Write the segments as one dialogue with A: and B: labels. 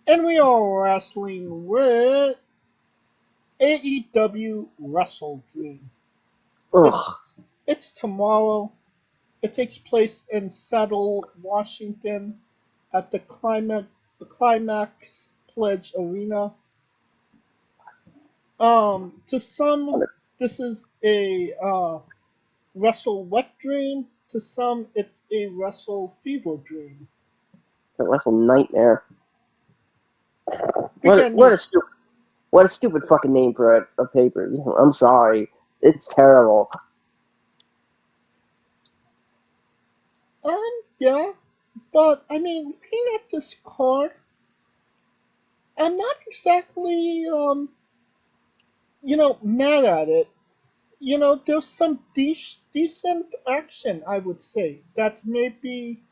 A: And we are wrestling with AEW Wrestledream. It's
B: Ugh.
A: it's tomorrow. It takes place in Seattle, Washington, at the Climax Pledge Arena. To some, this is a Wrestle Wet Dream. To some, it's a Wrestle Fever Dream.
B: It's a wrestle nightmare. What
A: Begin your
B: what a stupid what a stupid fucking name for a paper. I'm sorry. It's terrible.
A: yeah, but I mean, looking at this card, I'm not exactly mad at it. There's some decent action, I would say. That's maybe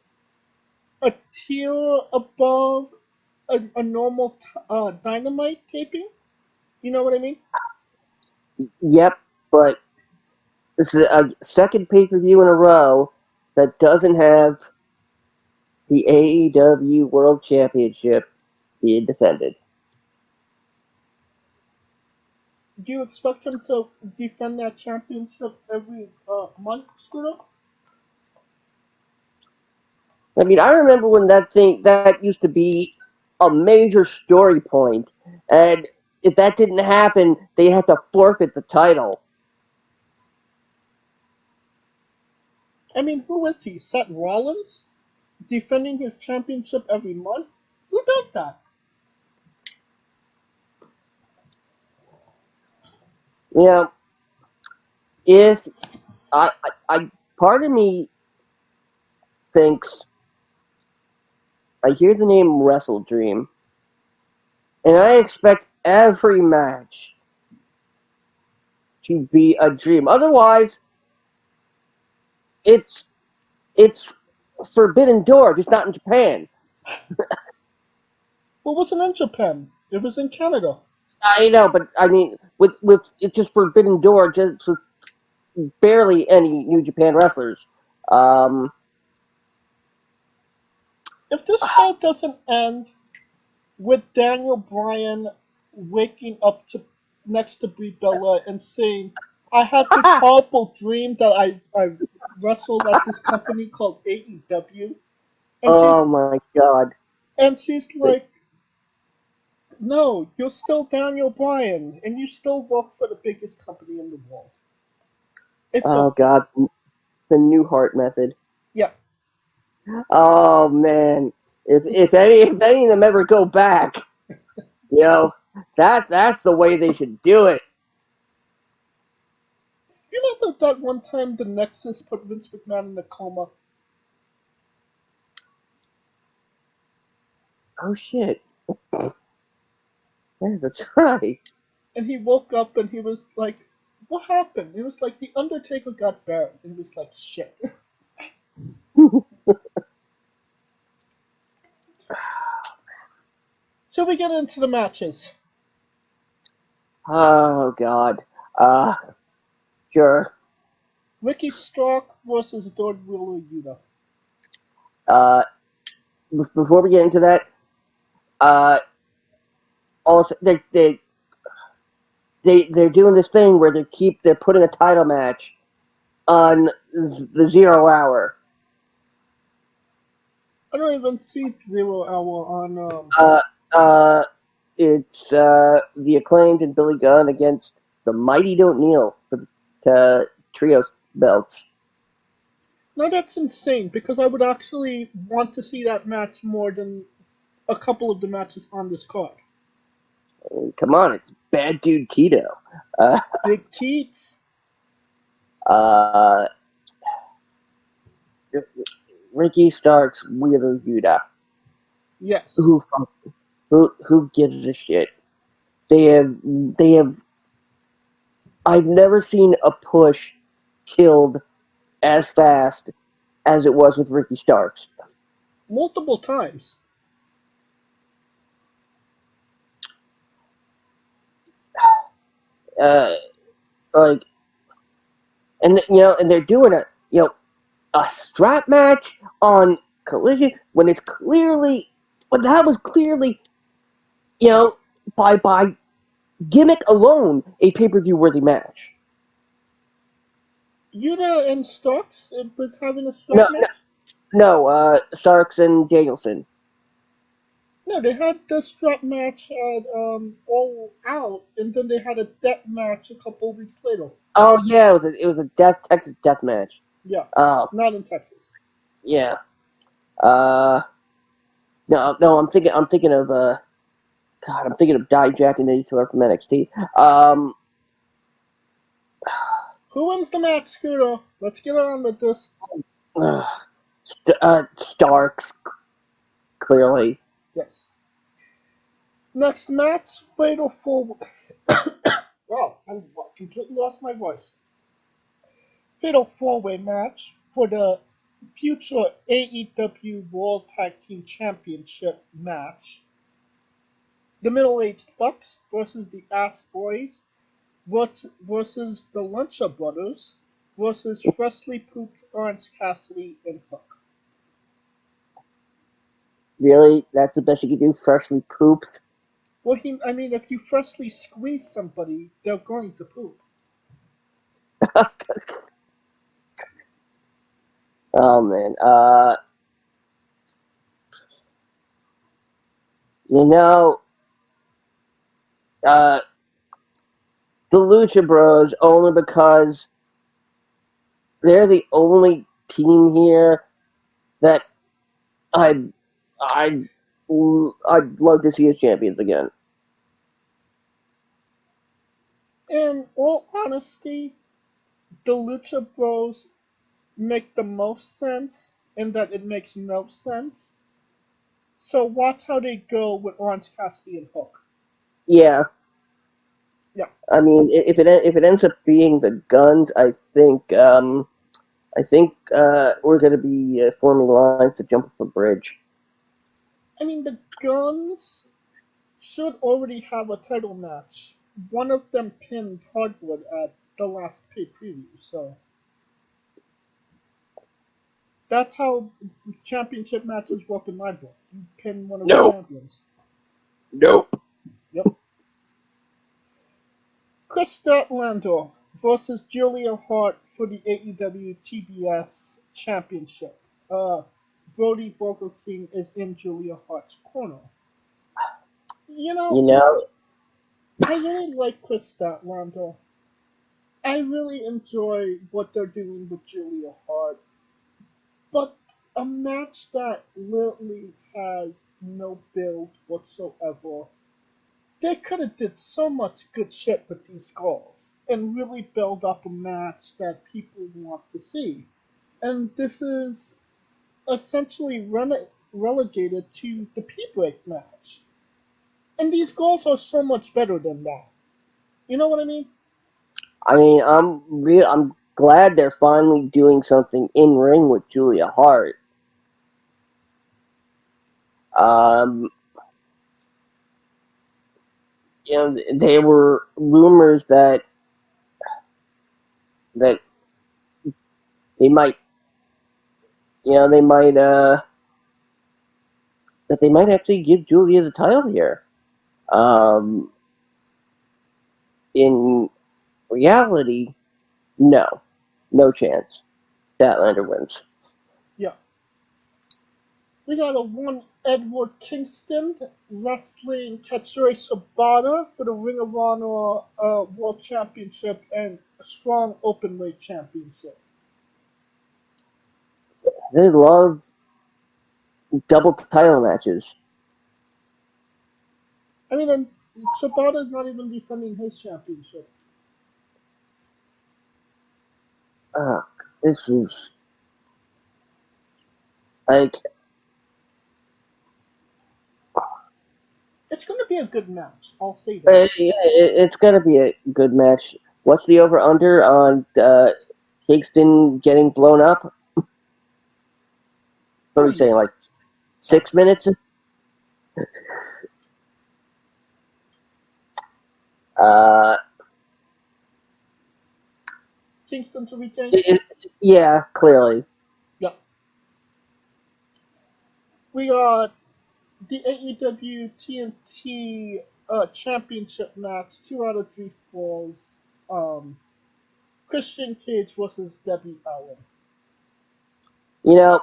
A: a tier above a normal Dynamite taping. You know what I mean?
B: Yep, but this is a second pay-per-view in a row that doesn't have the AEW World Championship being defended.
A: Do you expect him to defend that championship every month, Scooter?
B: I mean, I remember when that used to be a major story point, and if that didn't happen, they had to forfeit the title.
A: I mean, who is he? Seth Rollins? Defending his championship every month? Who does that?
B: You know, if I part of me thinks I hear the name Wrestle Dream, and I expect every match to be a dream. Otherwise, it's it's Forbidden Door, just not in Japan.
A: Well, it wasn't in Japan. It was in Canada.
B: I know, but I mean, with it's just Forbidden Door, just with barely any New Japan wrestlers. Um,
A: If this show doesn't end with Daniel Bryan waking up next to Brie Bella and saying, "I had this horrible dream that I wrestled at this company called AEW," and
B: oh my god!
A: she's like, "No, you're still Daniel Bryan, and you still work for the biggest company in the world. It's
B: Oh
A: okay."
B: god, the New Heart method.
A: Yeah,
B: Oh man, if any of them ever go back, you know that's the way they should do it.
A: you know that one time the Nexus put Vince McMahon in a coma.
B: Oh shit, yeah, that's right.
A: And he woke up and he was like, "What happened?" It was like the Undertaker got buried. And he was like, "Shit." So we get into the matches.
B: Oh god. Uh, sure.
A: Ricky Stark versus Third Wheeler Yuta.
B: Uh, before we get into that, uh, also they're doing this thing where they're putting a title match on the 0 hour.
A: I don't even see Zero Hour on.
B: Uh, uh, it's the Acclaimed and Billy Gunn against the Mighty Don't Kneel for the trios belts.
A: No, that's insane because I would actually want to see that match more than a couple of the matches on this card.
B: Come on, it's Bad Dude Tito. Uh,
A: Big Teats.
B: uh, Ricky Starks, Wheeler Yuta.
A: Yes.
B: Who gives a shit? They have. I've never seen a push killed as fast as it was with Ricky Starks.
A: Multiple times.
B: Uh, like, and they're doing a strap match on Collision when that was clearly you know, by gimmick alone, a pay-per-view worthy match.
A: Yuta and Starks was having a
B: No,
A: strap
B: no,
A: match?
B: no, Starks and Danielson.
A: No, they had the strap match at All Out, and then they had a death match a couple weeks later.
B: Oh yeah, it was a Texas death match.
A: Yeah,
B: Oh
A: not in Texas.
B: yeah. Uh, no, I'm thinking of God, I'm thinking of Dijak and Eddie from NXT.
A: Who wins the match, Scooter? Let's get on with this.
B: Uh, Starks clearly.
A: Yes. Next match, Fatal 4. Wow, I completely lost my voice. Fatal 4-way match for the future AEW World Tag Team Championship match. The Middle-Aged Bucks versus the Ass Boys versus the Luncha Brothers versus freshly pooped Orange Cassidy and Hook.
B: Really, that's the best you can do. Freshly pooped.
A: Well, I mean, if you freshly squeeze somebody, they're going to poop.
B: Oh man. You know, uh, the Lucha Bros only because they're the only team here that I'd I'd I'd love to see as champions again.
A: In all honesty, the Lucha Bros make the most sense in that it makes no sense. So watch how they go with Orange Cassidy and Hook.
B: Yeah,
A: Yeah,
B: I mean, if it ends up being the Guns, I think we're going to be forming lines to jump off a bridge.
A: I mean the Guns should already have a title match. One of them pinned Hardwood at the last pay preview, so that's how championship matches work in my book. You pin one of the
B: Nope,
A: champions.
B: nope.
A: Yep. Chris Statlander versus Julia Hart for the AEW TBS Championship. Brody Burger King is in Julia Hart's corner. You
B: You
A: know,
B: know,
A: I really like Chris Statlander. I really enjoy what they're doing with Julia Hart. But a match that literally has no build whatsoever. They could have did so much good shit with these girls and really build up a match that people want to see. And this is essentially relegated to the P-break match. And these girls are so much better than that. You know what I mean?
B: I'm glad they're finally doing something in ring with Julia Hart. Um, there were rumors that they might, they might that they might actually give Julia the title here. Um, in reality, no, no chance. Statlander wins.
A: Yeah. We got a one Edward Kingston wrestling Katsuri Shibata for the Ring of Honor World Championship and a strong openweight championship.
B: They love double title matches.
A: I mean, and Shibata's not even defending his championship.
B: Uh, this is like
A: It's going to be a good match. I'll say that.
B: it's gonna be a good match. What's the over under on Kingston getting blown up? What are we saying? Like 6 minutes? Uh,
A: Kingston to retain.
B: it, yeah, clearly.
A: Yeah. We got the AEW TNT championship match, 2 out of 3 falls. Um, Christian Cage versus Debbie Allen.
B: You know,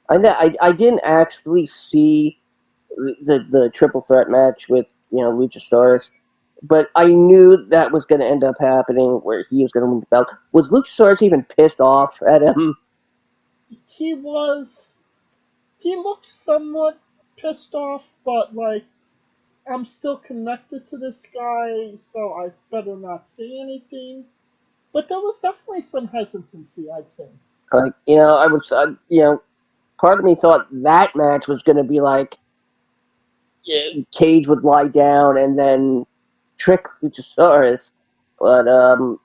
B: I didn't actually see the triple threat match with Luchasaurus, but I knew that was going to end up happening where he was going to win the belt. Was Luchasaurus even pissed off at him?
A: He was. He looked somewhat pissed off, but like, I'm still connected to this guy, so I better not say anything. But there was definitely some hesitancy, I'd say.
B: Like, I was, part of me thought that match was going to be like Cage would lie down and then trick Luchasaurus, but uh,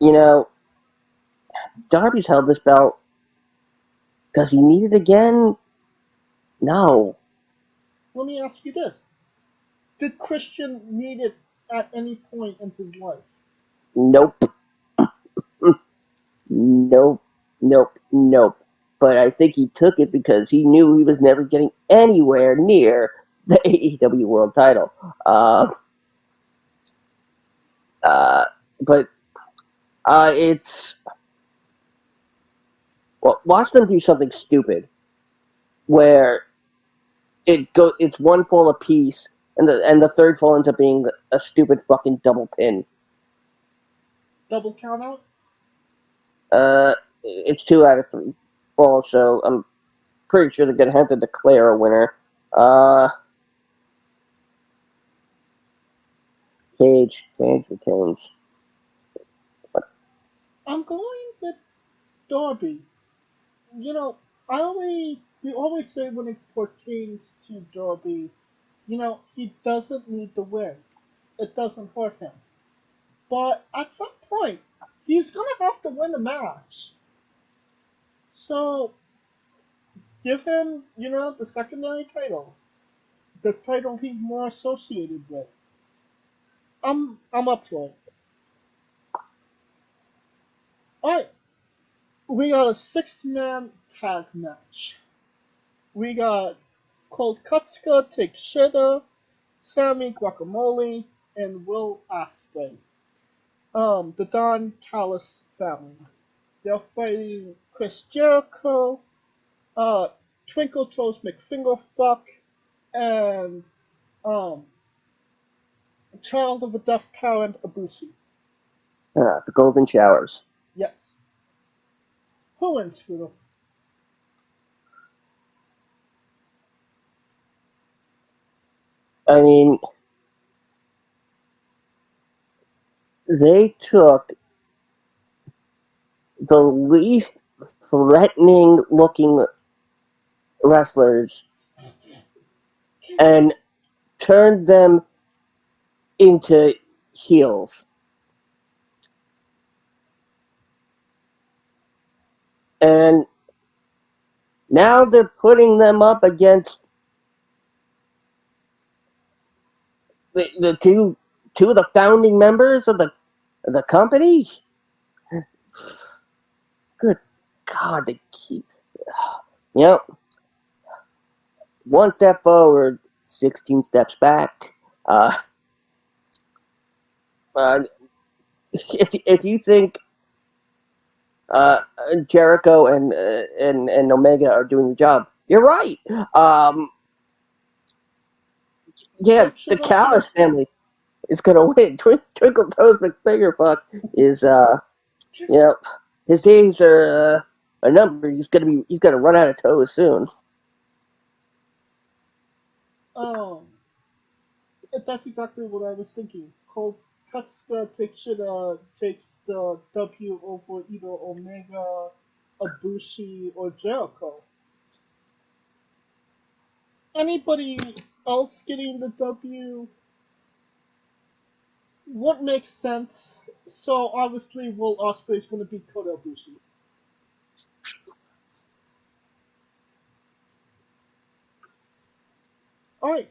B: you know, Darby's held this belt. Does he need it again? No.
A: Let me ask you this: did Christian need it at any point in his life?
B: Nope. Nope. Nope. Nope. But I think he took it because he knew he was never getting anywhere near the AEW World Title. Uh, uh, but it's watch them do something stupid where it's one fall apiece, and the third fall ends up being a stupid fucking double pin.
A: Double count out?
B: It's 2 out of 3 falls, so I'm pretty sure they're gonna have to declare a winner. Cage retains.
A: I'm going with Darby. You know, we always say when it pertains to Darby, he doesn't need the win. It doesn't hurt him. But at some point, he's gonna have to win a match. So give him, the secondary title, the title he's more associated with. I'm up for it. All right, we got a 6-man tag match. We got Colt Kutska, Take Shitter, Sammy Guacamole, and Will Ospreay. The Don Callis family. They're fighting Chris Jericho, uh, Twinkle Toes McFingerfuck, and um, Child of a Deaf Parent Abusi.
B: The Golden Showers.
A: Yes. Who wins, Scooter?
B: I mean, they took the least threatening looking wrestlers and turned them into heels. And now they're putting them up against the two of the founding members of the company. Good God, they keep one step forward, 16 steps back. Uh, uh, if you think uh, Jericho and Omega are doing the job, you're right. Yeah,
A: Take
B: the
A: Shitter?
B: Callis family is gonna win. Twinkle Toes McFingerfuck is his days are numbered. He's gonna run out of toes soon.
A: Um, that's exactly what I was thinking. Colt Kutska takes the W over either Omega, Ibushi, or Jericho. Anybody else getting the W would make sense. So obviously, Will Ospreay is going to beat Kota Ibushi. All right,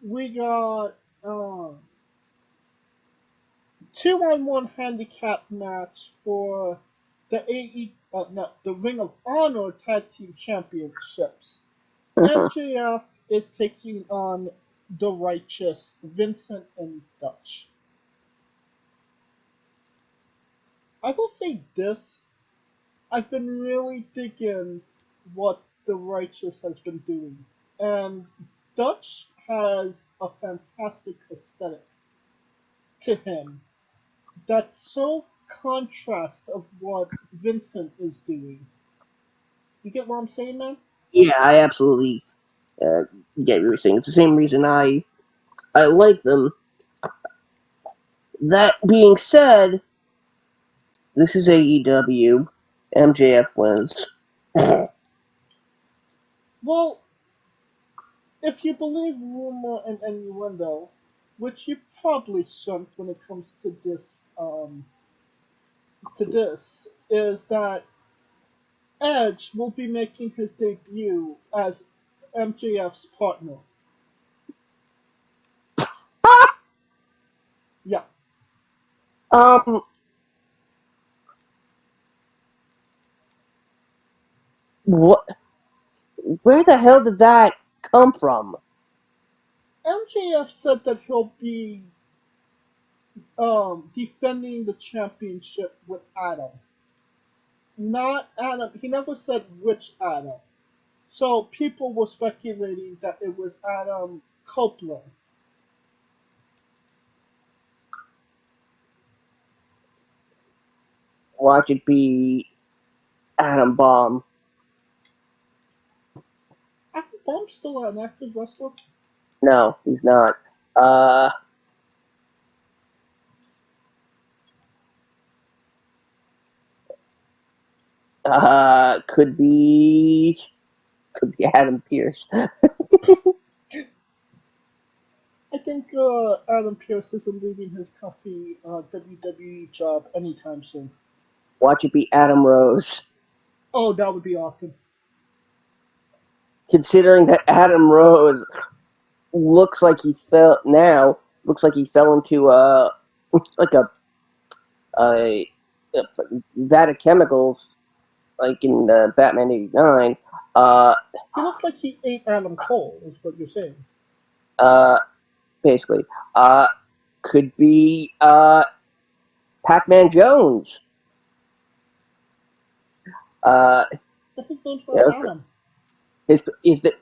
A: we got 2-on-1 handicap match for the Ring of Honor Tag Team Championships.
B: Uh-huh.
A: MJF is taking on the Righteous, Vincent and Dutch. I will say this: I've been really digging what the Righteous has been doing, and Dutch has a fantastic aesthetic to him that's so contrast of what Vincent is doing. You get what I'm saying, man?
B: Yeah, I absolutely get what you're saying. It's the same reason I like them. That being said, this is AEW. MJF wins.
A: Well, if you believe rumor and innuendo, which you probably shouldn't when it comes to this, is that Edge will be making his debut as MJF's partner. Yeah,
B: um, what? Where the hell did that come from?
A: MJF said that he'll be defending the championship with Adam. Not Adam. He never said which Adam. So people were speculating that it was Adam Copeland.
B: Watch it be Adam Bomb.
A: Adam Bomb's still an active wrestler.
B: No, he's not. Uh, could be Adam Pierce.
A: I think Adam Pearce isn't leaving his comfy WWE job anytime soon.
B: Watch it be Adam Rose.
A: Oh, that would be awesome.
B: Considering that Adam Rose looks like he fell into like a, a vat of chemicals like in Batman '89. Uh,
A: He looks like he ate Adam Cole, is what you're saying.
B: uh, basically, could be Pac-Man Jones. Uh,
A: But his name's
B: yeah,
A: not Adam.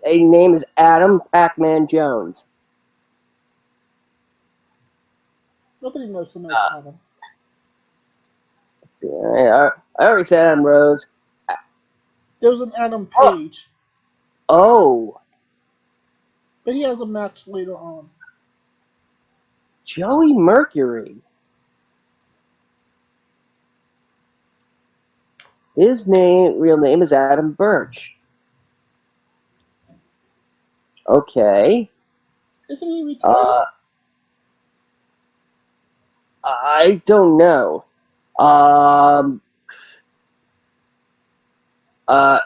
B: a name is Adam Pac-Man Jones.
A: Nobody knows the name
B: Uh,
A: Adam.
B: I already said Adam Rose.
A: There's an Adam
B: Oh,
A: Page,
B: oh,
A: but he has a match later on.
B: Joey Mercury. His real name is Adam Birch. Okay.
A: Isn't he retired?
B: Uh, I don't know. Um, uh,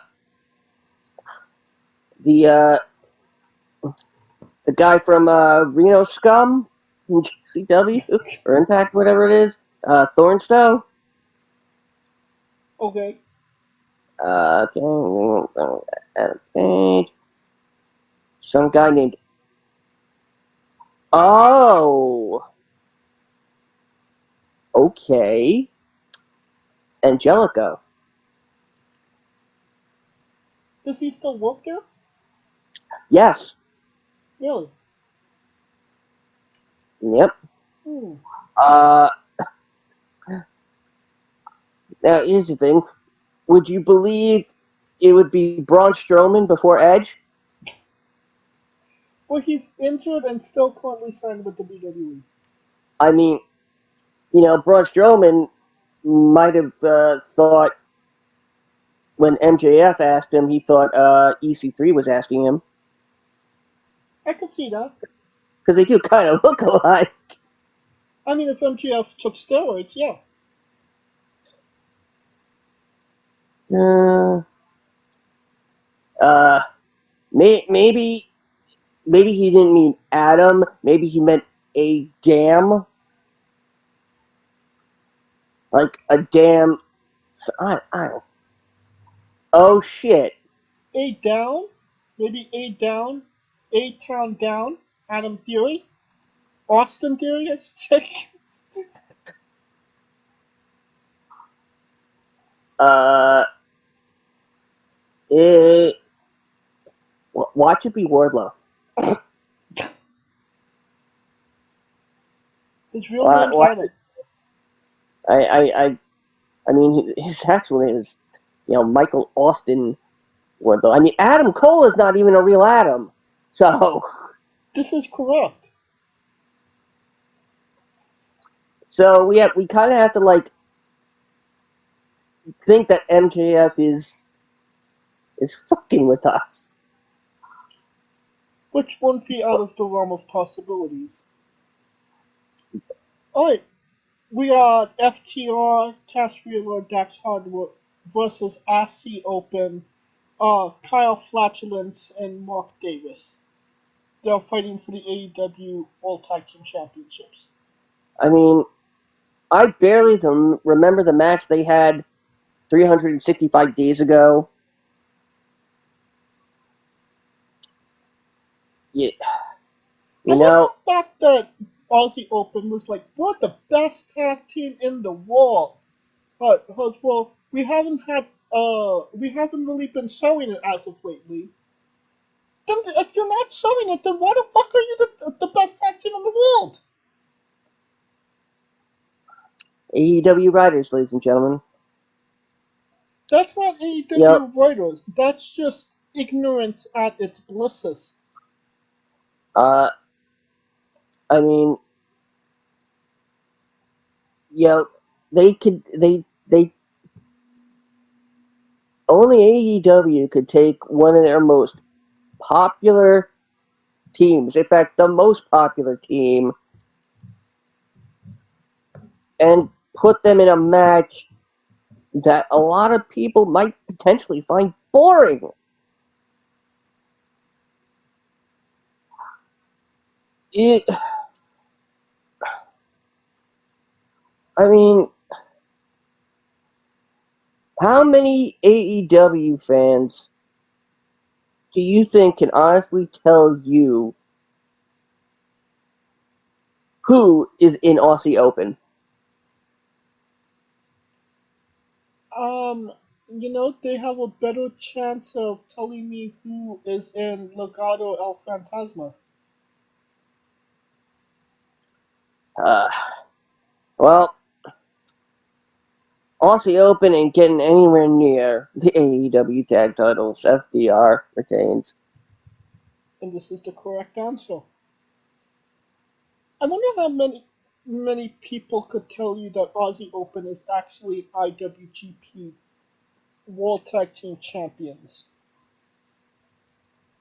B: the uh, the guy from Reno Scum from GCW or Impact, whatever it is, Thornstowe.
A: Okay.
B: Okay, Adam Page. Some guy named. Oh, okay. Angelico.
A: Does he still work there?
B: Yes.
A: Really?
B: Yep.
A: Hmm.
B: Uh, Now here's the thing. Would you believe it would be Braun Strowman before Edge?
A: Well, he's injured and still currently signed with the WWE.
B: I mean, Braun Strowman might have thought when MJF asked him, he thought EC3 was asking him
A: I could see that.
B: because they do kind of look alike.
A: I mean, if MGF took steroids, yeah.
B: Uh, uh, maybe he didn't mean Adam. Maybe he meant a dam, like a dam So I don't. Oh shit.
A: A down, maybe A down, A town down. Adam Theory, Austin Theory, I should say.
B: Uh, it, watch it be Wardlow.
A: His real name's
B: Watch
A: Adam.
B: it. I mean, his actual name is, Michael Austin Wardlow. I mean, Adam Cole is not even a real Adam. So,
A: This is correct.
B: we kind of have to like think that MJF is fucking with us.
A: Which won't be out of the realm of possibilities. Alright, we got FTR, Cash Wheeler, Dax Hardwood versus RC Open, Kyle Flatulence, and Mark Davis. They're fighting for the AEW World Tag Team Championships.
B: I mean, I barely remember the match they had 365 days ago. Yeah,
A: I
B: you
A: like
B: know,
A: the fact that Aussie Open was like, we're the best tag team in the world. But, well, we haven't really been showing it as of lately. Then, if you're not showing it, then why the fuck are you the best tag team in the world?
B: AEW writers, ladies and gentlemen.
A: That's not
B: You know,
A: AEW writers. That's just ignorance at its blisses.
B: uh, I mean, they could they only AEW could take one of their most popular teams, in fact, the most popular team, and put them in a match that a lot of people might potentially find boring. It, I mean, how many AEW fans do you think can honestly tell you who is in Aussie Open?
A: Um, they have a better chance of telling me who is in Legado El Fantasma.
B: Uh, well, Aussie Open ain't getting anywhere near the AEW tag titles. FDR retains.
A: And this is the correct answer. I wonder how many people could tell you that Aussie Open is actually IWGP World Tag Team Champions.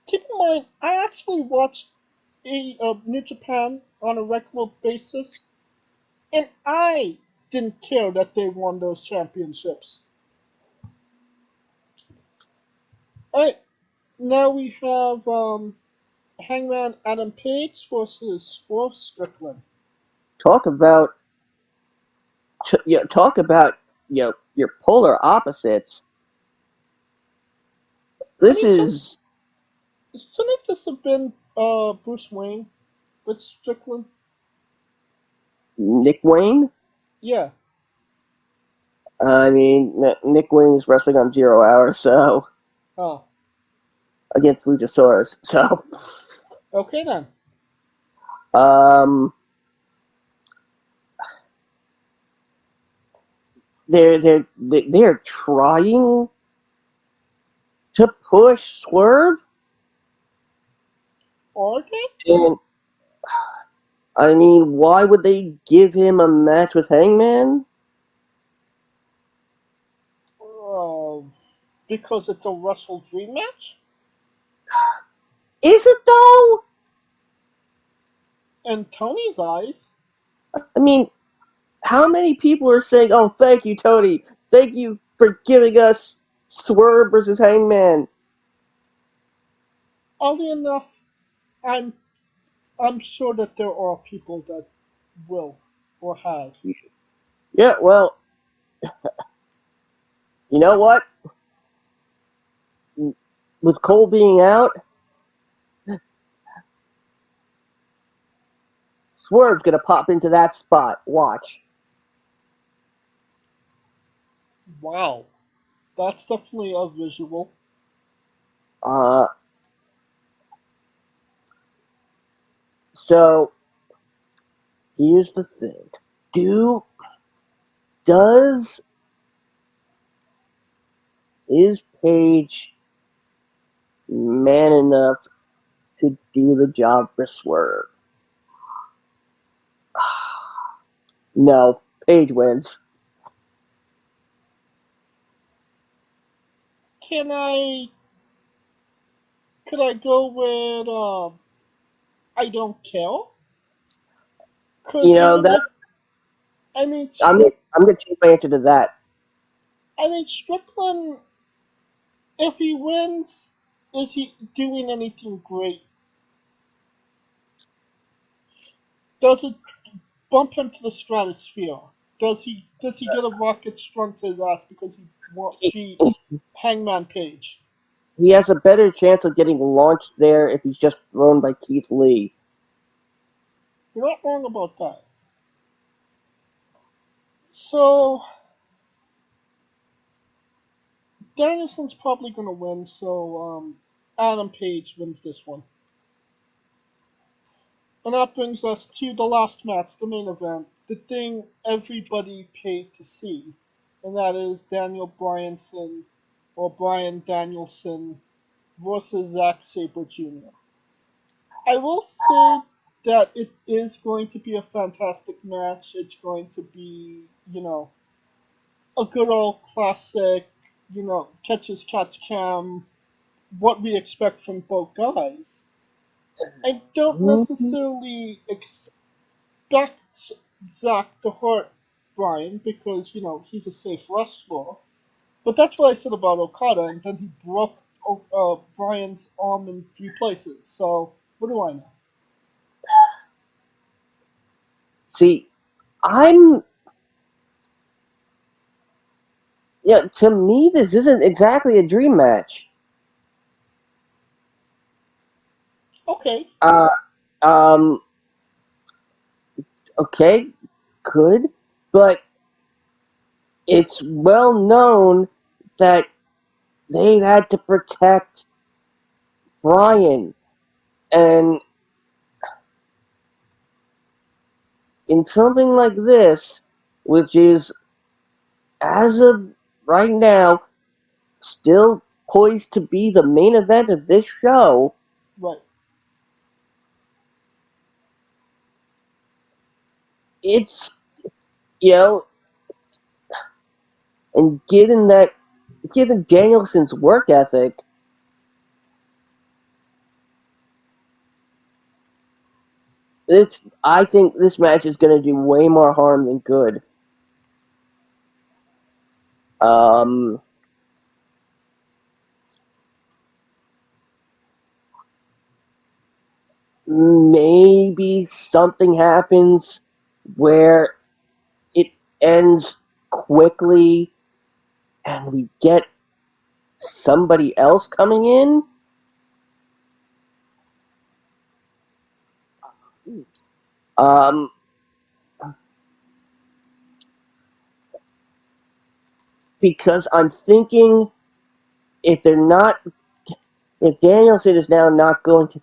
A: Keep in mind, I actually watch New Japan on a regular basis, and I didn't care that they won those championships. Alright, now we have Hangman Adam Page versus Swerve Strickland.
B: Talk about talk about your polar opposites.
A: I
B: This
A: mean,
B: is
A: shouldn't this have been Bruce Wayne with Strickland?
B: Nick Wayne.
A: Yeah.
B: I mean, Nick Wayne is wrestling on 0 Hour, so
A: Oh,
B: against Luchasaurus. So,
A: okay then.
B: um, they're trying to push Swerve,
A: Okay.
B: and I mean, why would they give him a match with Hangman?
A: Uh, because it's a Wrestle Dream match?
B: Is it though?
A: In Tony's eyes.
B: I mean, how many people are saying, "Oh, thank you, Tony. Thank you for giving us Swerve versus Hangman."
A: Oddly enough, I'm I'm sure that there are people that will or have.
B: Yeah, well, You know what? With Cole being out, Swerve's gonna pop into that spot. Watch.
A: Wow, that's definitely a visual.
B: Uh, so here's the thing. Does is Paige man enough to do the job for Swerve? No, Paige wins.
A: Can I? Could I go with? I don't care. Cause
B: You know that
A: I mean,
B: I'm gonna change my answer to that.
A: Strickland. If he wins, is he doing anything great? Does it bump him to the stratosphere? Does he get a rocket strung to his ass because he won't
B: He,
A: beat Hangman Page?
B: he has a better chance of getting launched there if he's just thrown by Keith Lee.
A: You're not wrong about that. So Danielson's probably gonna win. So Adam Page wins this one. And that brings us to the last match, the main event, the thing everybody paid to see, and that is Daniel Bryanson or Bryan Danielson versus Zack Sabre Jr. I will say that it is going to be a fantastic match. It's going to be, a good old classic, catch as catch can, what we expect from both guys. I don't necessarily expect Zack to hurt Bryan because, he's a safe wrestler. But that's what I said about Okada, and then he broke Bryan's arm in 3 places. So, what do I know?
B: See, I'm to me this isn't exactly a dream match.
A: Okay.
B: Uh, um, okay, good, but it's well known that they had to protect Bryan, and in something like this, which is as of right now still poised to be the main event of this show,
A: Right.
B: it's you know, and given Danielson's work ethic, I think this match is going to do way more harm than good. Um, Maybe something happens where it ends quickly and we get somebody else coming in. Um, because I'm thinking if they're not, if Danielson is now not going to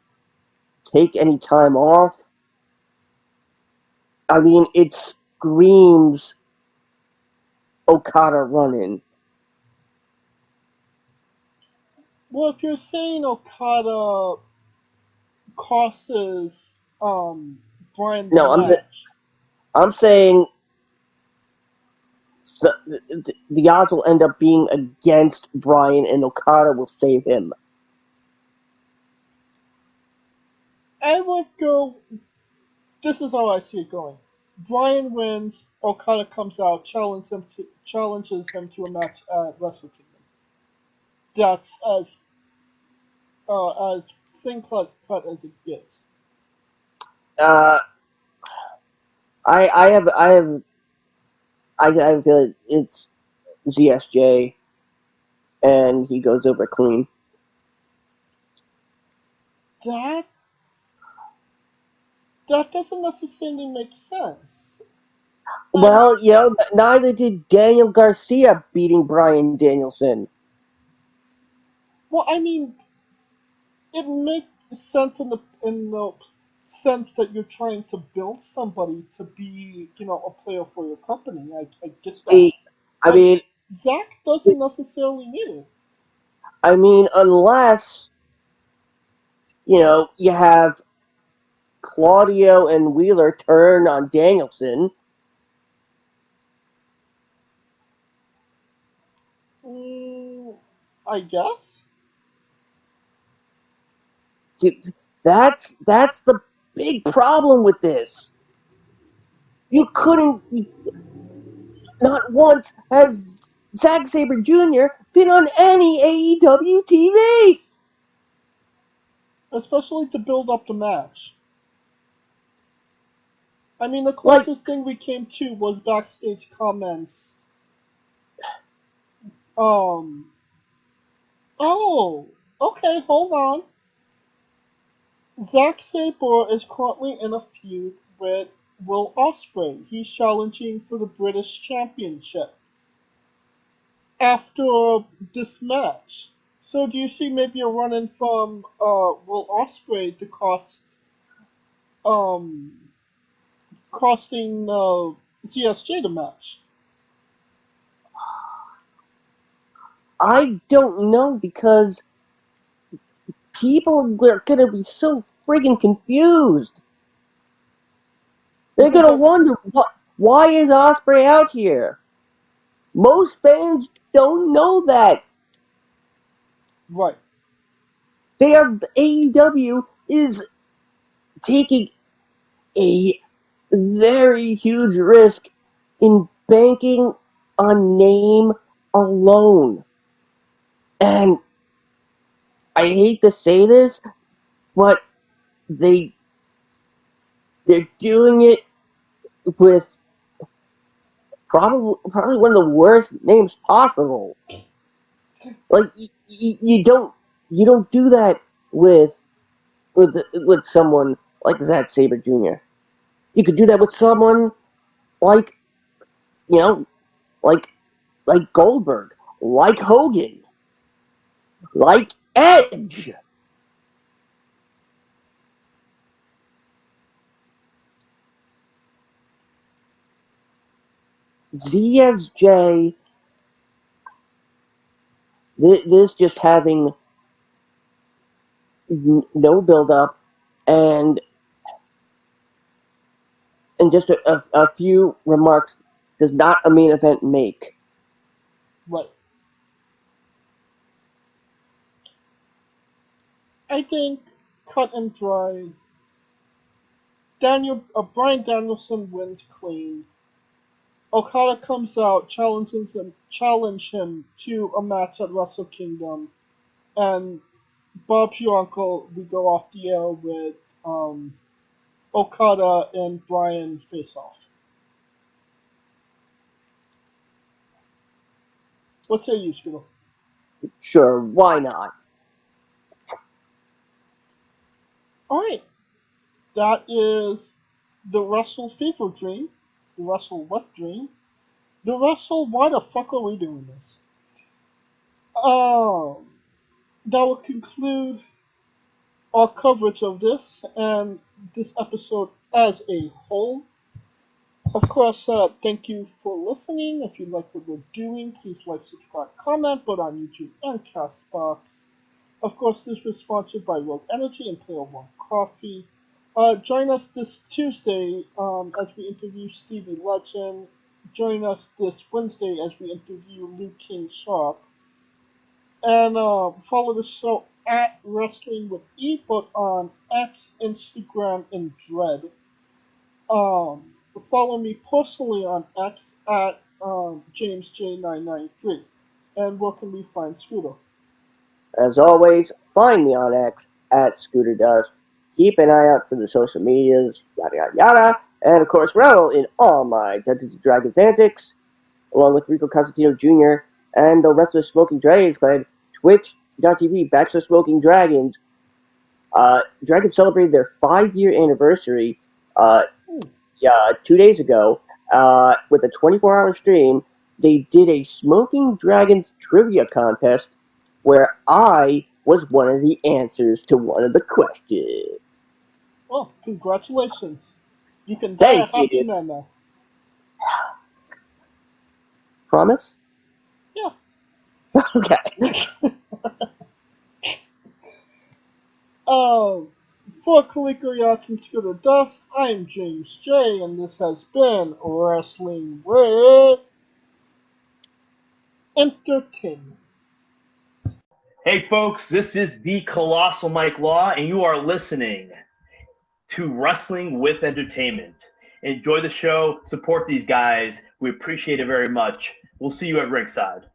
B: take any time off, I mean, it screams Okada running.
A: Well, if you're saying Okada costs Bryan the
B: No,
A: match,
B: I'm saying the odds will end up being against Bryan, and Okada will save him.
A: I would go. This is how I see it going. Bryan wins. Okada comes out, challenges him to a match at Wrestle Kingdom. That's as thin cut as it gets.
B: Uh, I have a feeling it's ZSJ. and he goes over clean.
A: That that doesn't necessarily make sense. I
B: Well, neither did Daniel Garcia beating Bryan Danielson.
A: well, I mean, it makes sense in the sense that you're trying to build somebody to be, a player for your company. I get that,
B: See, I
A: but
B: mean,
A: Zach doesn't necessarily need it.
B: unless you have Claudio and Wheeler turn on Danielson.
A: Mm, I guess.
B: See, that's the big problem with this. You couldn't. Not once has Zack Sabre Jr. been on any AEW TV.
A: Especially to build up the match. I mean, the
B: Like,
A: closest thing we came to was backstage comments. Um. Oh. Okay. Hold on. Zack Sabre is currently in a feud with Will Ospreay. He's challenging for the British Championship after this match. So do you see maybe a run-in from Will Ospreay to um costing ZSJ the match?
B: I don't know because people are gonna be so friggin' confused. They're gonna
A: But
B: wonder why is Osprey out here. Most fans don't know that.
A: right,
B: AEW is taking a very huge risk in banking on name alone. And I hate to say this, but they they're doing it with probably one of the worst names possible. Like you don't do that with someone like Zack Sabre Jr. You could do that with someone like you know like Goldberg, like Hogan, like Edge. ZSJ, this just having no build up and just a few remarks does not a main event make.
A: right. I think cut and dry. Brian Danielson wins clean. Okada comes out, challenge him to a match at Wrestle Kingdom, and Bob Your Uncle, we go off the air with um, Okada and Brian face off. What say you, Scooter?
B: Sure, why not?
A: Alright, that is the Wrestle Fever Dream, the Wrestle What Dream, the Wrestle Why the fuck are we doing this? Um, that will conclude our coverage of this and this episode as a whole. Of course, thank you for listening. If you like what we're doing, please like, subscribe, comment, both on YouTube and Castbox. Of course, this was sponsored by Rogue Energy and Player One Coffee. Join us this Tuesday as we interview Stevie Legend. Join us this Wednesday as we interview Liu King Sharp. And follow the show at Wrestling with E, but on X, Instagram, and Dread. Um, Follow me personally on X at JamesJ993. And where can we find Scooter?
B: As always, find me on X at Scooter Dust. Keep an eye out for the social medias, yada yada yada, and of course, revel in all my Dungeons and Dragons antics, along with Rico Castillo Jr. and the rest of the Smoking Dragons clan, twitch.tv/Smoking Dragons. Dragons celebrated their 5-year anniversary 2 days ago with a 24-hour stream. They did a Smoking Dragons trivia contest where I was one of the answers to one of the questions.
A: Oh, congratulations. You can die a
B: Thank
A: happy
B: you.
A: man now.
B: Promise?
A: Yeah.
B: Okay.
A: For Kaliko Yachts and Scooter Dust, I'm James J, and this has been Wrestling with Entertainment.
C: Hey folks, this is the Colossal Mike Law, and you are listening to Wrestling with Entertainment. Enjoy the show, support these guys. We appreciate it very much. We'll see you at ringside.